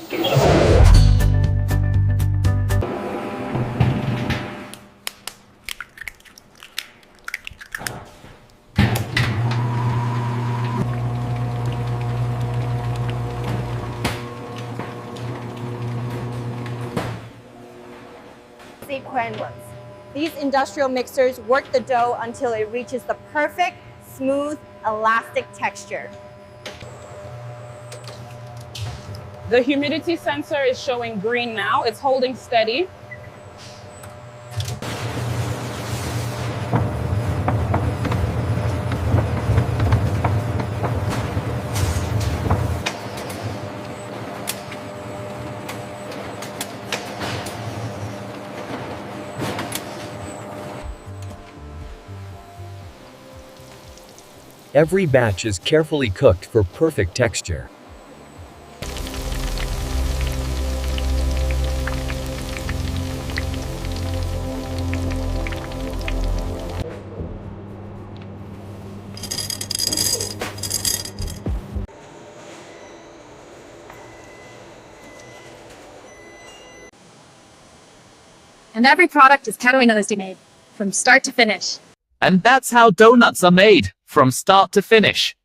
Sequence. These industrial mixers work the dough until it reaches the perfect, smooth, elastic texture. The humidity sensor is showing green now. It's holding steady. Every batch is carefully cooked for perfect texture. And every product is calorie made from start to finish. And that's how donuts are made, from start to finish.